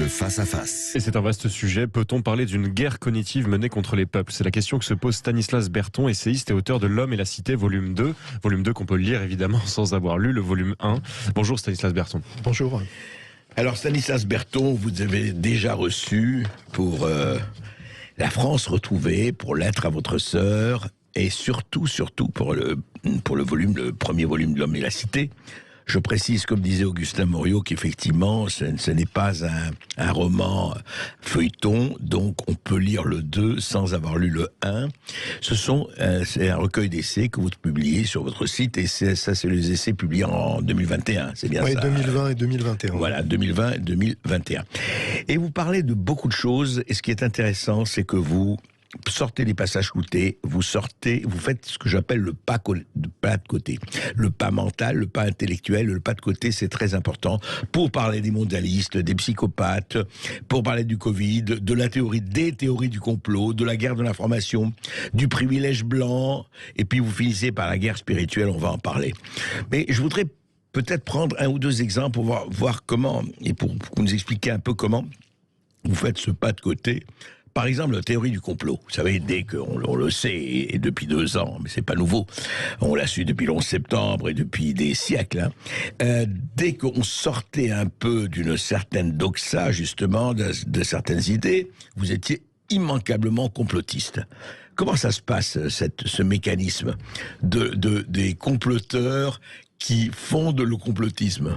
Face à Face. Et c'est un vaste sujet. Peut-on parler d'une guerre cognitive menée contre les peuples? C'est la question que se pose Stanislas Berton, essayiste et auteur de L'Homme et la Cité, volume 2. Volume 2 qu'on peut lire évidemment sans avoir lu le volume 1. Bonjour Stanislas Berton. Bonjour. Alors Stanislas Berton, vous avez déjà reçu pour la France retrouvée, pour Lettre à votre sœur, et surtout pour le premier volume de L'Homme et la Cité. Je précise, comme disait Augustin Moriot, qu'effectivement, ce n'est pas un roman feuilleton, donc on peut lire le 2 sans avoir lu le 1. C'est un recueil d'essais que vous publiez sur votre site, et c'est les essais publiés en 2021, c'est bien ça? Oui, 2020 et 2021. Voilà, 2020 et 2021. Et vous parlez de beaucoup de choses, et ce qui est intéressant, c'est que vous sortez les passages cloutés, vous faites ce que j'appelle le pas de côté. Le pas mental, le pas intellectuel, le pas de côté, c'est très important pour parler des mondialistes, des psychopathes, pour parler du Covid, des théories du complot, de la guerre de l'information, du privilège blanc, et puis vous finissez par la guerre spirituelle, on va en parler. Mais je voudrais peut-être prendre un ou deux exemples pour voir comment, et pour nous expliquer un peu comment vous faites ce pas de côté. Par exemple, la théorie du complot. Vous savez, dès qu'on le sait, et depuis 2 ans, mais c'est pas nouveau, on l'a su depuis le 11 septembre et depuis des siècles, dès qu'on sortait un peu d'une certaine doxa, justement, de certaines idées, vous étiez immanquablement complotiste. Comment ça se passe, ce mécanisme des comploteurs qui fondent le complotisme ?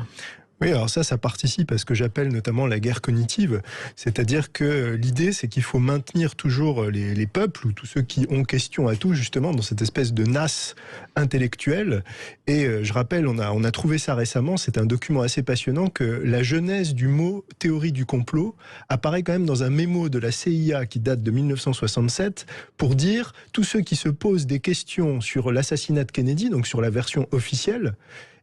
Oui, alors ça participe à ce que j'appelle notamment la guerre cognitive. C'est-à-dire que l'idée, c'est qu'il faut maintenir toujours les peuples, ou tous ceux qui ont question à tout, justement, dans cette espèce de nasse intellectuelle. Et je rappelle, on a trouvé ça récemment, c'est un document assez passionnant, que la genèse du mot théorie du complot apparaît quand même dans un mémo de la CIA qui date de 1967, pour dire tous ceux qui se posent des questions sur l'assassinat de Kennedy, donc sur la version officielle,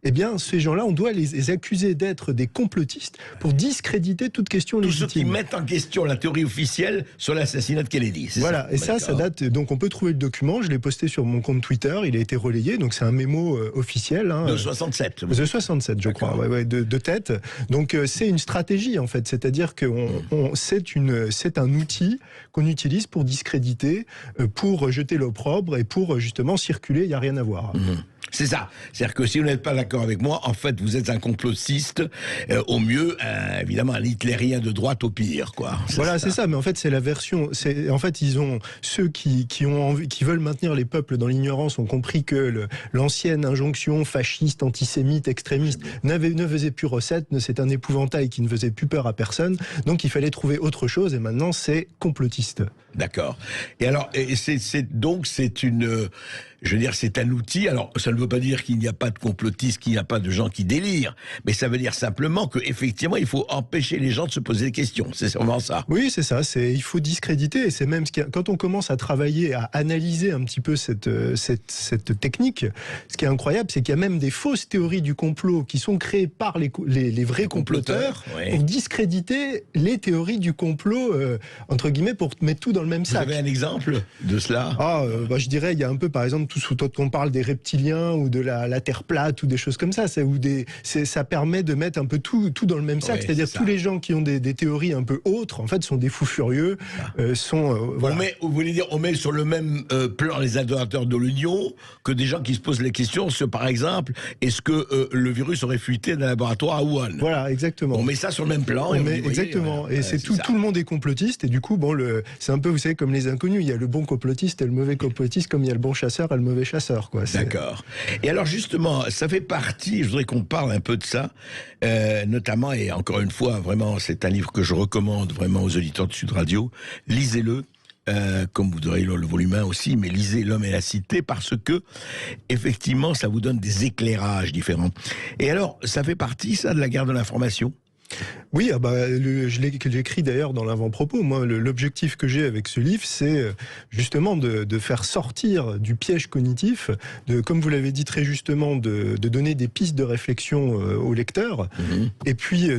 eh bien, ces gens-là, on doit les accuser d'être des complotistes pour discréditer toute question légitime. Tous ceux qui mettent en question la théorie officielle sur l'assassinat de Kennedy. Voilà, et ça date. Donc, on peut trouver le document. Je l'ai posté sur mon compte Twitter. Il a été relayé. Donc, c'est un mémo officiel. De 67. De 67, je crois. Ouais, de tête. Donc, c'est une stratégie, en fait. C'est-à-dire que c'est un outil qu'on utilise pour discréditer, pour jeter l'opprobre et pour justement circuler. Il n'y a rien à voir. C'est ça. C'est-à-dire que si vous n'êtes pas d'accord avec moi, en fait, vous êtes un complotiste, au mieux, évidemment, un hitlérien de droite au pire, quoi. Voilà, c'est ça. Mais en fait, c'est la version. En fait, ceux qui veulent maintenir les peuples dans l'ignorance ont compris que l'ancienne injonction fasciste, antisémite, extrémiste ne faisait plus recette. C'est un épouvantail qui ne faisait plus peur à personne. Donc, il fallait trouver autre chose. Et maintenant, c'est complotiste. D'accord. Et alors, c'est un outil. Alors, ça ne veut pas dire qu'il n'y a pas de complotistes, qu'il n'y a pas de gens qui délirent, mais ça veut dire simplement qu'effectivement, il faut empêcher les gens de se poser des questions. C'est sûrement ça. Oui, c'est ça. Il faut discréditer. Et c'est même quand on commence à travailler, à analyser un petit peu cette technique, ce qui est incroyable, c'est qu'il y a même des fausses théories du complot qui sont créées par les vrais comploteurs ouais, pour discréditer les théories du complot, entre guillemets, pour mettre tout dans le même sac. Vous avez un exemple de cela? Je dirais, il y a un peu, par exemple, quand on parle des reptiliens ou de la Terre plate ou des choses comme ça, ça permet de mettre un peu tout dans le même sac. Ouais, c'est-à-dire tous les gens qui ont des théories un peu autres, en fait, sont des fous furieux. Voilà. Vous voulez dire, on met sur le même plan les adorateurs de l'Union que des gens qui se posent les questions sur, par exemple, est-ce que le virus aurait fuité dans un laboratoire à Wuhan? Voilà, exactement. On met ça sur le même plan. Exactement. Et tout le monde est complotiste. Et du coup, c'est un peu, vous savez, comme les inconnus. Il y a le bon complotiste et le mauvais complotiste, comme il y a le bon chasseur et le mauvais chasseur, quoi. D'accord. Et alors justement, ça fait partie, je voudrais qu'on parle un peu de ça, notamment, et encore une fois, vraiment, c'est un livre que je recommande vraiment aux auditeurs de Sud Radio. Lisez-le. Comme vous aurez le volume 1 aussi, mais lisez L'Homme et la Cité, parce que effectivement, ça vous donne des éclairages différents. Et alors, ça fait partie, ça, de la guerre de l'information? Oui, je l'ai écrit d'ailleurs dans l'avant-propos. Moi, l'objectif que j'ai avec ce livre, c'est justement de faire sortir du piège cognitif, comme vous l'avez dit très justement, de donner des pistes de réflexion aux lecteurs, et puis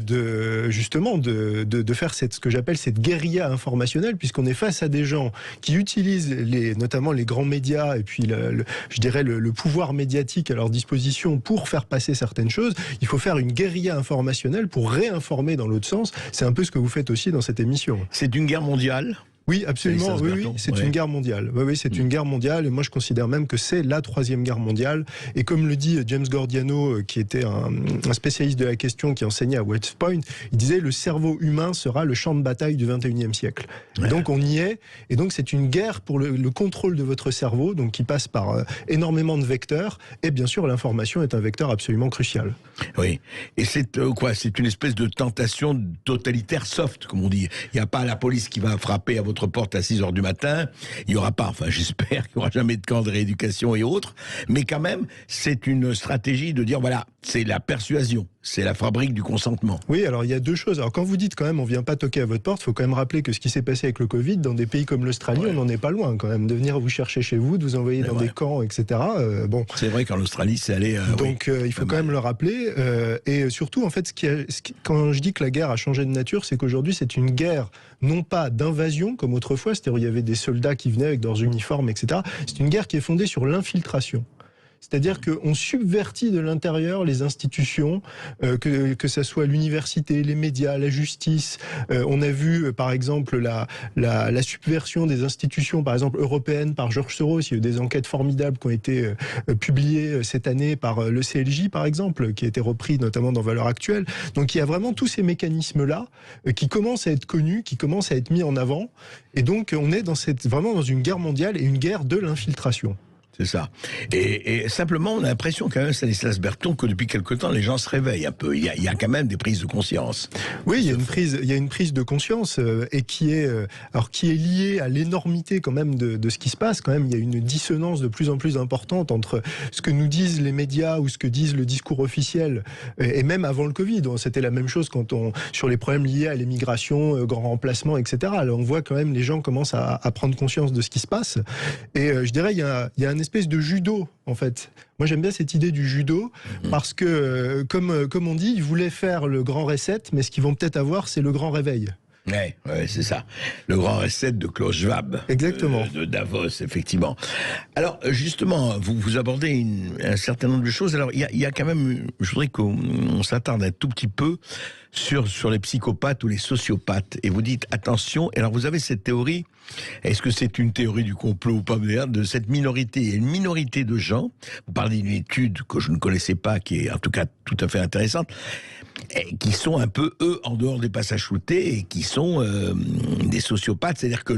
justement de faire ce que j'appelle cette guérilla informationnelle, puisqu'on est face à des gens qui utilisent notamment les grands médias et puis je dirais le pouvoir médiatique à leur disposition pour faire passer certaines choses. Il faut faire une guérilla informationnelle pour réinformer réinformer dans l'autre sens. C'est un peu ce que vous faites aussi dans cette émission. C'est une guerre mondiale ? Oui, absolument. Oui, c'est une guerre mondiale. Oui, c'est une guerre mondiale. Et moi, je considère même que c'est la troisième guerre mondiale. Et comme le dit James Gordiano, qui était un spécialiste de la question, qui enseignait à West Point, il disait le cerveau humain sera le champ de bataille du 21e siècle. Et donc, on y est. Et donc, c'est une guerre pour le contrôle de votre cerveau, donc qui passe par énormément de vecteurs. Et bien sûr, l'information est un vecteur absolument crucial. Oui. Et c'est quoi ? C'est une espèce de tentation totalitaire soft, comme on dit. Il n'y a pas la police qui va frapper à votre porte à 6h du matin, il n'y aura pas, enfin j'espère qu'il n'y aura jamais de camp de rééducation et autres, mais quand même, c'est une stratégie de dire, voilà, c'est la persuasion, c'est la fabrique du consentement. Oui, alors il y a deux choses. Alors quand vous dites quand même, on ne vient pas toquer à votre porte, il faut quand même rappeler que ce qui s'est passé avec le Covid, dans des pays comme l'Australie, on n'en est pas loin quand même, de venir vous chercher chez vous, de vous envoyer dans des camps, etc. Bon. C'est vrai qu'en Australie, c'est allé... Donc il faut quand même le rappeler. Et surtout, en fait, quand je dis que la guerre a changé de nature, c'est qu'aujourd'hui, c'est une guerre, non pas d'invasion, comme autrefois, c'est-à-dire où il y avait des soldats qui venaient avec leurs uniformes, etc. C'est une guerre qui est fondée sur l'infiltration. C'est-à-dire qu'on subvertit de l'intérieur les institutions, que ça soit l'université, les médias, la justice. On a vu, par exemple, la subversion des institutions, par exemple, européennes par George Soros. Il y a eu des enquêtes formidables qui ont été publiées cette année par le CLJ, par exemple, qui a été repris notamment dans Valeurs Actuelles. Donc il y a vraiment tous ces mécanismes-là qui commencent à être connus, qui commencent à être mis en avant. Et donc on est vraiment dans une guerre mondiale et une guerre de l'infiltration. C'est ça. Et simplement, on a l'impression quand même, Stanislas Berton, que depuis quelque temps, les gens se réveillent un peu. Il y a quand même des prises de conscience. Oui, il y a une prise de conscience et qui est liée à l'énormité quand même de ce qui se passe. Quand même, il y a une dissonance de plus en plus importante entre ce que nous disent les médias ou ce que disent le discours officiel et même avant le Covid. C'était la même chose sur les problèmes liés à l'immigration, grand remplacement, etc. Alors on voit quand même les gens commencent à prendre conscience de ce qui se passe. Et je dirais, il y a un espèce de judo, en fait. Moi, j'aime bien cette idée du judo, parce que, comme on dit, ils voulaient faire le grand reset, mais ce qu'ils vont peut-être avoir, c'est le grand réveil. Ouais, c'est ça. Le grand reset de Klaus Schwab. Exactement. De Davos, effectivement. Alors, justement, vous abordez un certain nombre de choses. Alors, il y a quand même, je voudrais qu'on s'attarde un tout petit peu sur les psychopathes ou les sociopathes. Et vous dites, attention, et alors vous avez cette théorie, est-ce que c'est une théorie du complot ou pas, de cette minorité? Il y a une minorité de gens, vous parlez d'une étude que je ne connaissais pas, qui est en tout cas tout à fait intéressante, qui sont un peu, eux, en dehors des passages shootés, et qui sont des sociopathes, c'est-à-dire que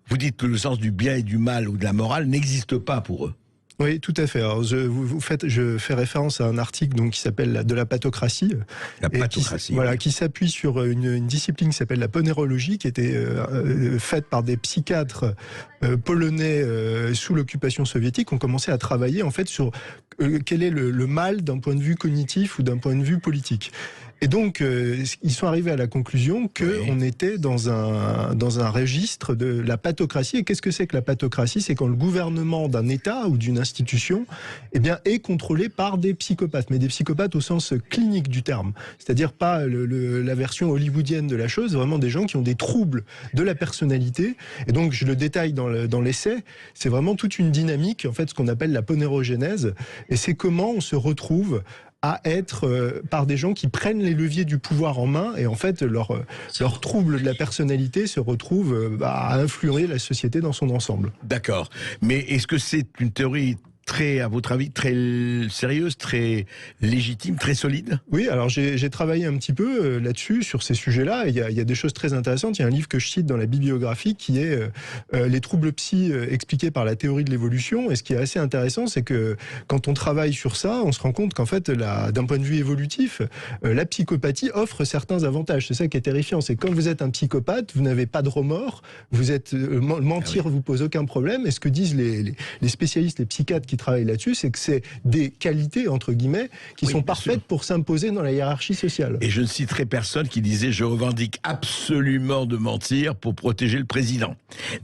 vous dites que le sens du bien et du mal ou de la morale n'existe pas pour eux. Oui, tout à fait. Alors, je fais référence à un article qui s'appelle de la pathocratie. La pathocratie. Qui s'appuie sur une discipline qui s'appelle la ponérologie, qui était faite par des psychiatres polonais sous l'occupation soviétique. On commençait à travailler en fait sur quel est le mal d'un point de vue cognitif ou d'un point de vue politique. Et donc, ils sont arrivés à la conclusion qu'on était dans un registre de la pathocratie. Et qu'est-ce que c'est que la pathocratie? C'est quand le gouvernement d'un État ou d'une institution est contrôlé par des psychopathes, mais des psychopathes au sens clinique du terme. C'est-à-dire pas la version hollywoodienne de la chose, vraiment des gens qui ont des troubles de la personnalité. Et donc, je le détaille dans l'essai, c'est vraiment toute une dynamique, en fait, ce qu'on appelle la ponérogénèse. Et c'est comment on se retrouve à être par des gens qui prennent les leviers du pouvoir en main, et en fait leur trouble de la personnalité se retrouve à influer la société dans son ensemble. D'accord. Mais est-ce que c'est une théorie très, à votre avis, très sérieuse, très légitime, très solide? Oui, alors j'ai travaillé un petit peu là-dessus, sur ces sujets-là. Il y a des choses très intéressantes. Il y a un livre que je cite dans la bibliographie qui est Les troubles psy expliqués par la théorie de l'évolution. Et ce qui est assez intéressant, c'est que quand on travaille sur ça, on se rend compte qu'en fait, d'un point de vue évolutif, la psychopathie offre certains avantages. C'est ça qui est terrifiant. C'est que quand vous êtes un psychopathe, vous n'avez pas de remords, vous êtes mentir vous pose aucun problème. Et ce que disent les spécialistes, les psychiatres qui travaillent là-dessus, c'est que c'est des qualités, entre guillemets, qui sont parfaites pour s'imposer dans la hiérarchie sociale. Et je ne citerai personne qui disait « je revendique absolument de mentir pour protéger le président »,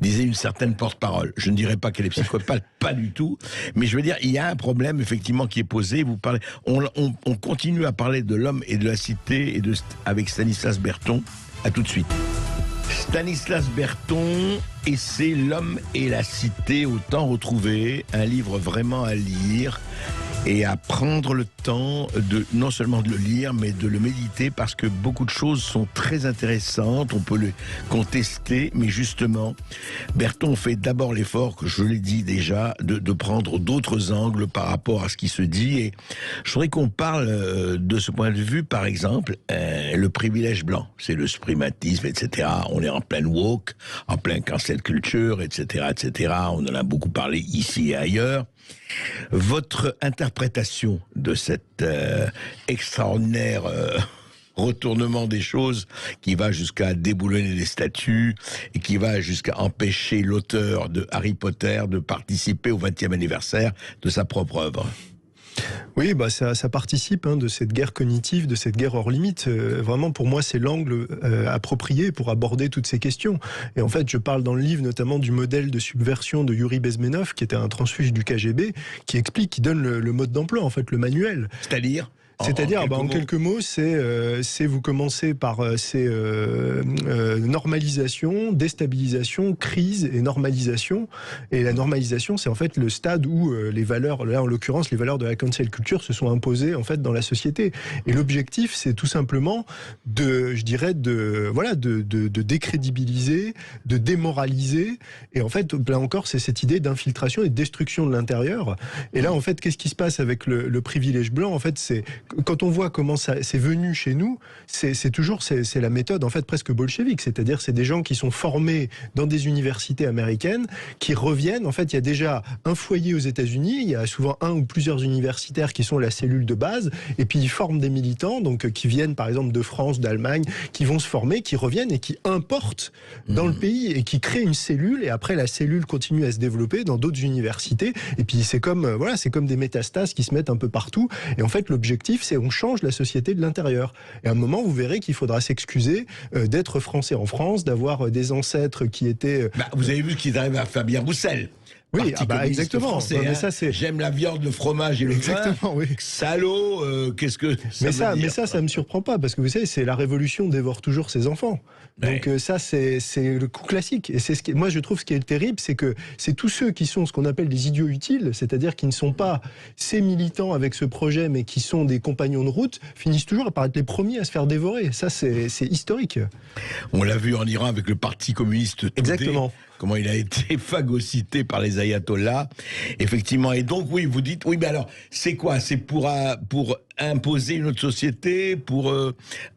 disait une certaine porte-parole. Je ne dirais pas qu'elle est psychopathe, pas du tout, mais je veux dire, il y a un problème, effectivement, qui est posé. Vous parlez, on continue à parler de l'homme et de la cité avec Stanislas Berton. À tout de suite. Stanislas Berton, et c'est L'homme et la cité au temps retrouvé, un livre vraiment à lire. et à prendre le temps de non seulement de le lire, mais de le méditer, parce que beaucoup de choses sont très intéressantes, on peut le contester, mais justement, Berton fait d'abord l'effort, que je l'ai dit déjà, de prendre d'autres angles par rapport à ce qui se dit, et je voudrais qu'on parle de ce point de vue, par exemple, le privilège blanc, c'est le suprématisme, etc. On est en pleine woke, en plein cancel culture, etc., etc. On en a beaucoup parlé ici et ailleurs. Votre interprétation de cet extraordinaire retournement des choses qui va jusqu'à déboulonner les statues et qui va jusqu'à empêcher l'auteur de Harry Potter de participer au 20e anniversaire de sa propre œuvre. Oui, bah ça participe de cette guerre cognitive, de cette guerre hors limite. Vraiment, pour moi, c'est l'angle approprié pour aborder toutes ces questions. Et en fait, je parle dans le livre notamment du modèle de subversion de Yuri Bezmenov, qui était un transfuge du KGB, qui explique, qui donne le mode d'emploi, en fait, le manuel. C'est-à-dire ? C'est-à-dire, en quelques mots, c'est vous commencez par normalisation, déstabilisation, crise et normalisation. Et la normalisation, c'est en fait le stade où les valeurs, là en l'occurrence, les valeurs de la cancel culture se sont imposées en fait dans la société. Et l'objectif, c'est tout simplement de décrédibiliser, de démoraliser. Et en fait, là encore, c'est cette idée d'infiltration et de destruction de l'intérieur. Et là, en fait, qu'est-ce qui se passe avec le privilège blanc ? En fait, c'est quand on voit comment ça c'est venu chez nous, c'est la méthode en fait presque bolchevique, c'est-à-dire c'est des gens qui sont formés dans des universités américaines, qui reviennent. En fait, il y a déjà un foyer aux États-Unis, il y a souvent un ou plusieurs universitaires qui sont la cellule de base, et puis ils forment des militants, donc qui viennent par exemple de France, d'Allemagne, qui vont se former, qui reviennent et qui importent dans le pays et qui créent une cellule. Et après, la cellule continue à se développer dans d'autres universités. Et puis c'est comme c'est comme des métastases qui se mettent un peu partout. Et en fait, l'objectif, c'est on change la société de l'intérieur. Et à un moment, vous verrez qu'il faudra s'excuser d'être français en France, d'avoir des ancêtres qui étaient... vous avez vu ce qu'ils arrivent à Fabien Roussel. Oui, exactement. Français, mais ça, j'aime la viande, le fromage et le vin. Oui. Salaud, qu'est-ce que ça veut dire, ça me surprend pas, parce que vous savez, c'est la révolution dévore toujours ses enfants. Donc ça, c'est le coup classique. Et c'est moi, je trouve ce qui est terrible, c'est que c'est tous ceux qui sont ce qu'on appelle des idiots utiles, c'est-à-dire qui ne sont pas ces militants avec ce projet, mais qui sont des compagnons de route, finissent toujours par être les premiers à se faire dévorer. Ça, c'est historique. On l'a vu en Iran avec le Parti communiste. Exactement. Comment il a été phagocyté par les ayatollahs, effectivement. Et donc, oui, vous dites, oui, mais alors, c'est quoi ? C'est pour imposer une autre société, pour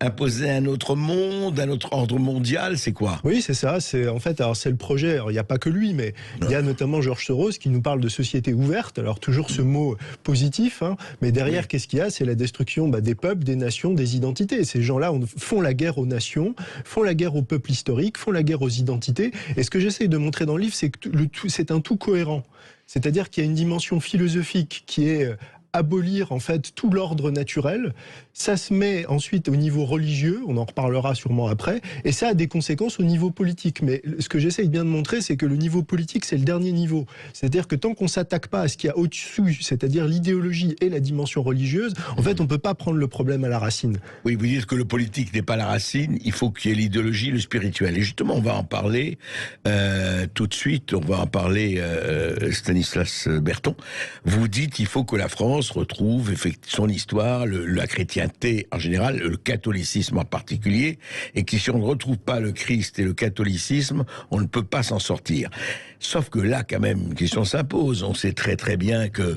imposer un autre monde, un autre ordre mondial, c'est quoi ? Oui, c'est ça. C'est en fait, alors c'est le projet. Alors il n'y a pas que lui, mais il y a notamment George Soros qui nous parle de société ouverte. Alors toujours ce mot positif, mais derrière, qu'est-ce qu'il y a ? C'est la destruction des peuples, des nations, des identités. Ces gens-là font la guerre aux nations, font la guerre aux peuples historiques, font la guerre aux identités. Et ce que j'essaie de montrer dans le livre, c'est que c'est un tout cohérent. C'est-à-dire qu'il y a une dimension philosophique qui est abolir en fait tout l'ordre naturel. Ça se met ensuite au niveau religieux, on en reparlera sûrement après, et ça a des conséquences au niveau politique. Mais ce que j'essaye bien de montrer, c'est que le niveau politique, c'est le dernier niveau. C'est-à-dire que tant qu'on ne s'attaque pas à ce qu'il y a au-dessus, c'est-à-dire l'idéologie et la dimension religieuse, en fait, on ne peut pas prendre le problème à la racine. Oui, vous dites que le politique n'est pas la racine, il faut qu'il y ait l'idéologie, le spirituel. Et justement, on va en parler tout de suite, on va en parler, Stanislas Berton. Vous dites qu'il faut que la France retrouve son histoire, la chrétienté en général, le catholicisme en particulier, et que si on ne retrouve pas le Christ et le catholicisme, on ne peut pas s'en sortir. Sauf que là, quand même, une question s'impose. On sait très très bien que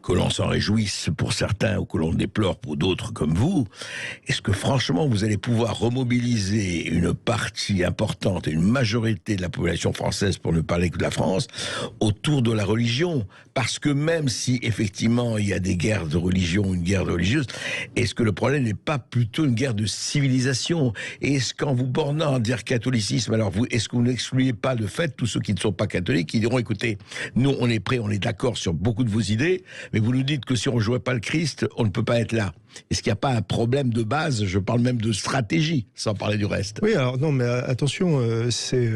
l'on s'en réjouisse pour certains ou que l'on déplore pour d'autres comme vous, est-ce que franchement vous allez pouvoir remobiliser une partie importante et une majorité de la population française, pour ne parler que de la France, autour de la religion? Parce que même si effectivement il y a des guerres de religion, une guerre religieuse, est-ce que le problème n'est pas plutôt une guerre de civilisation? Et est-ce qu'en vous bornant à dire catholicisme, alors est-ce que vous n'excluez pas de fait tous ceux qui ne sont pas catholiques, qui diront écoutez, nous on est prêts, on est d'accord sur beaucoup de vos idées, mais vous nous dites que si on ne jouait pas le Christ, on ne peut pas être là. Est-ce qu'il n'y a pas un problème de base? Je parle même de stratégie, sans parler du reste. Oui, alors non, mais attention, c'est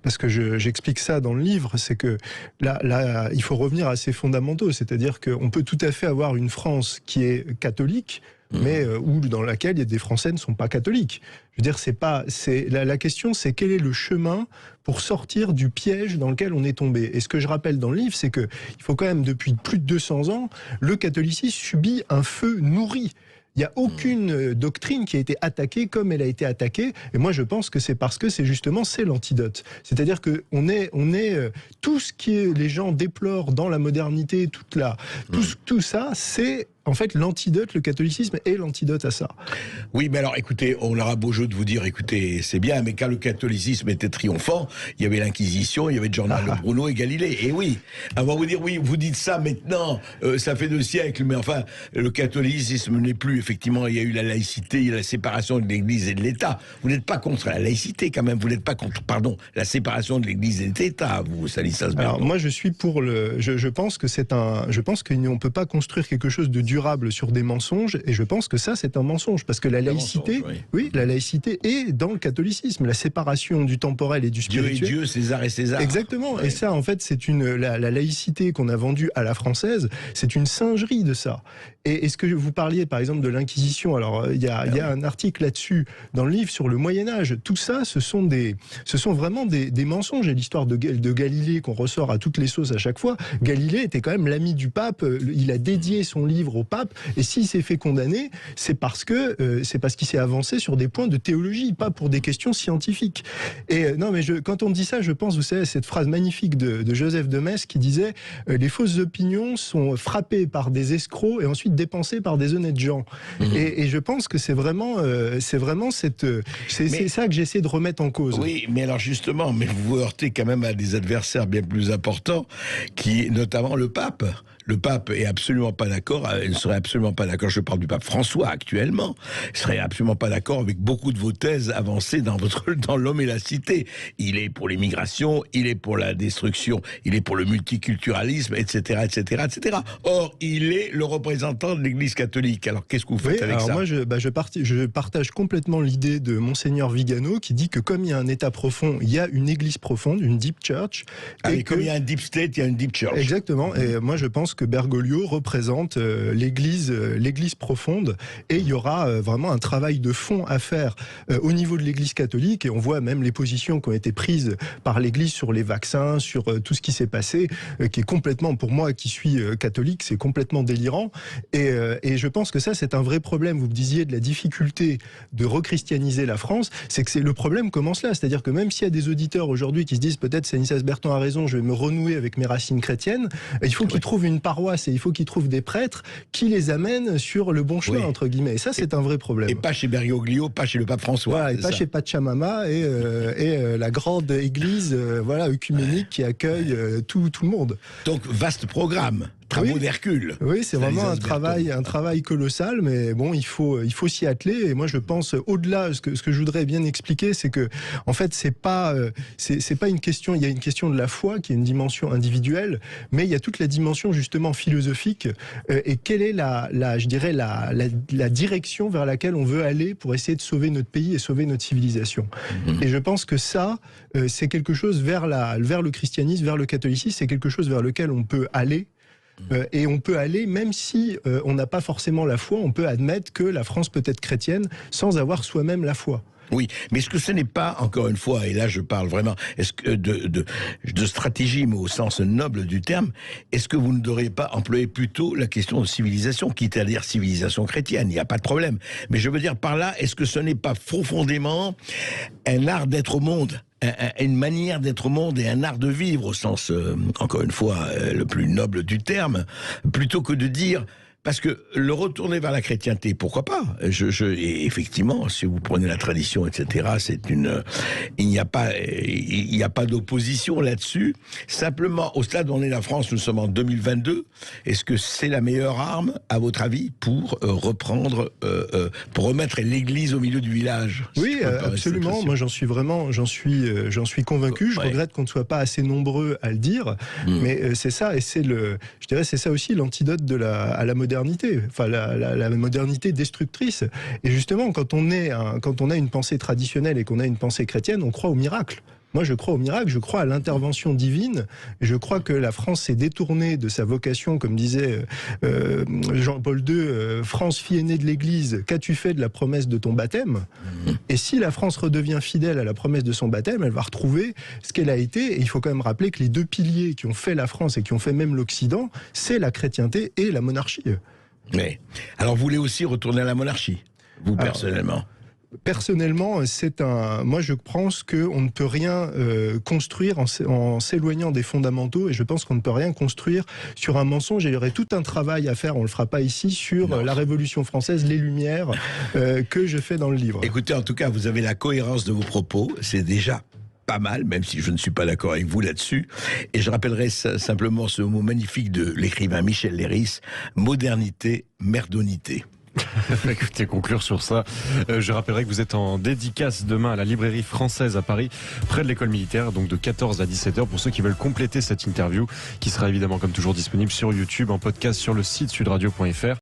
parce que j'explique ça dans le livre, c'est que là, il faut revenir à ces fondamentaux, c'est-à-dire qu'on peut tout à fait avoir une France qui est catholique, mais ou dans laquelle il y a des Français qui ne sont pas catholiques. Je veux dire, la question, c'est quel est le chemin pour sortir du piège dans lequel on est tombé. Et ce que je rappelle dans le livre, c'est que il faut quand même, depuis plus de 200 ans, le catholicisme subit un feu nourri. Il n'y a aucune doctrine qui a été attaquée comme elle a été attaquée. Et moi, je pense que c'est parce que c'est l'antidote. C'est-à-dire que tout ce que les gens déplorent dans la modernité, tout ça, c'est en fait l'antidote. Le catholicisme est l'antidote à ça. Oui, mais alors, écoutez, on aura beau jeu de vous dire, écoutez, c'est bien, mais quand le catholicisme était triomphant, il y avait l'Inquisition, il y avait le journal de Bruno et Galilée. Et oui, on va vous dire, oui, vous dites ça maintenant, ça fait 2 siècles, mais enfin, le catholicisme n'est plus, effectivement, il y a eu la laïcité, il y a la séparation de l'Église et de l'État. Vous n'êtes pas contre la laïcité, quand même, vous n'êtes pas contre, la séparation de l'Église et de l'État, vous, Stanislas Berton. Alors, moi, je suis pour je pense qu'on ne peut pas construire quelque chose de durable sur des mensonges, et je pense que ça, c'est un mensonge, parce que la laïcité, la laïcité est dans le catholicisme, la séparation du temporel et du spirituel. Dieu est Dieu, César est César. Exactement, et ça, en fait, c'est la laïcité qu'on a vendue à la française, c'est une singerie de ça. Et est-ce que vous parliez, par exemple, de l'Inquisition? Alors, il y a un article là-dessus dans le livre sur le Moyen-Âge. Tout ça, ce sont vraiment des mensonges. Et l'histoire de Galilée qu'on ressort à toutes les sauces à chaque fois, Galilée était quand même l'ami du pape. Il a dédié son livre au pape. Et s'il s'est fait condamner, c'est parce qu'il s'est avancé sur des points de théologie, pas pour des questions scientifiques. Et non, mais quand on dit ça, je pense, vous savez, cette phrase magnifique de Joseph de Metz qui disait les fausses opinions sont frappées par des escrocs et ensuite dépensées par des honnêtes gens. Et je pense que c'est vraiment ça que j'essaie de remettre en cause. Oui, mais alors justement, mais vous vous heurtez quand même à des adversaires bien plus importants, notamment le pape. Le pape est absolument pas d'accord, il ne serait absolument pas d'accord, je parle du pape François actuellement, il serait absolument pas d'accord avec beaucoup de vos thèses avancées dans L'Homme et la Cité. Il est pour l'immigration, il est pour la destruction, il est pour le multiculturalisme, etc., etc., etc. Or, il est le représentant de l'Église catholique. Alors, qu'est-ce que vous faites avec ça? Moi, je partage complètement l'idée de Monseigneur Vigano qui dit que comme il y a un État profond, il y a une Église profonde, une deep church. Et comme il y a un deep state, il y a une deep church. Exactement. Et moi, je pense que Bergoglio représente l'Église profonde, et il y aura vraiment un travail de fond à faire au niveau de l'Église catholique, et on voit même les positions qui ont été prises par l'Église sur les vaccins, sur tout ce qui s'est passé, qui est complètement, pour moi qui suis catholique, c'est complètement délirant, et je pense que ça c'est un vrai problème. Vous me disiez de la difficulté de rechristianiser la France, c'est que le problème commence là, c'est-à-dire que même s'il y a des auditeurs aujourd'hui qui se disent peut-être Stanislas Berton a raison, je vais me renouer avec mes racines chrétiennes, il faut qu'ils trouvent une paroisse et il faut qu'ils trouvent des prêtres qui les amènent sur le bon chemin, entre guillemets. Et ça, c'est un vrai problème. Et pas chez Bergoglio, pas chez le pape François. Voilà, et pas chez Pachamama et la grande église œcuménique qui accueille tout le monde. Donc, vaste programme. Travaux d'Hercule. Oui, c'est vraiment un travail colossal, mais bon, il faut s'y atteler. Et moi, je pense, au-delà, ce que je voudrais bien expliquer, c'est que, en fait, c'est pas une question. Il y a une question de la foi qui est une dimension individuelle, mais il y a toute la dimension justement philosophique. Et quelle est je dirais la direction vers laquelle on veut aller pour essayer de sauver notre pays et sauver notre civilisation. Et je pense que ça, c'est quelque chose vers le christianisme, vers le catholicisme, c'est quelque chose vers lequel on peut aller. Et on peut aller, même si on n'a pas forcément la foi, on peut admettre que la France peut être chrétienne sans avoir soi-même la foi. Oui, mais est-ce que ce n'est pas, encore une fois, et là je parle vraiment de stratégie, mais au sens noble du terme, est-ce que vous ne devriez pas employer plutôt la question de civilisation, quitte à dire civilisation chrétienne, il n'y a pas de problème. Mais je veux dire par là, est-ce que ce n'est pas profondément un art d'être au monde ? Une manière d'être au monde et un art de vivre au sens, encore une fois, le plus noble du terme, plutôt que de dire... Parce que le retourner vers la chrétienté, pourquoi pas? Et effectivement, si vous prenez la tradition, etc., il n'y a pas d'opposition là-dessus. Simplement, au stade où on est la France, nous sommes en 2022. Est-ce que c'est la meilleure arme, à votre avis, pour remettre l'Église au milieu du village? Oui, absolument. Moi, j'en suis convaincu. Je regrette qu'on ne soit pas assez nombreux à le dire, mais c'est ça, et je dirais, c'est ça aussi l'antidote à la modernité. modernité, enfin la modernité destructrice. Et justement, quand on a une pensée traditionnelle et qu'on a une pensée chrétienne, on croit au miracle. Moi, je crois au miracle, je crois à l'intervention divine. Je crois que la France s'est détournée de sa vocation, comme disait Jean-Paul II, France, fille aînée de l'Église, qu'as-tu fait de la promesse de ton baptême ? Et si la France redevient fidèle à la promesse de son baptême, elle va retrouver ce qu'elle a été. Et il faut quand même rappeler que les deux piliers qui ont fait la France et qui ont fait même l'Occident, c'est la chrétienté et la monarchie. Mais alors, vous voulez aussi retourner à la monarchie, vous personnellement ? Personnellement, moi je pense qu'on ne peut rien construire en s'éloignant des fondamentaux, et je pense qu'on ne peut rien construire sur un mensonge. Il y aurait tout un travail à faire, on ne le fera pas ici, sur la Révolution française, les Lumières, que je fais dans le livre. Écoutez, en tout cas, vous avez la cohérence de vos propos, c'est déjà pas mal, même si je ne suis pas d'accord avec vous là-dessus. Et je rappellerai simplement ce mot magnifique de l'écrivain Michel Léris, modernité, merdonité. Écoutez, conclure sur ça. Je rappellerai que vous êtes en dédicace demain à la librairie française à Paris, près de l'école militaire, donc de 14 à 17h, pour ceux qui veulent compléter cette interview, qui sera évidemment comme toujours disponible sur YouTube, en podcast sur le site sudradio.fr.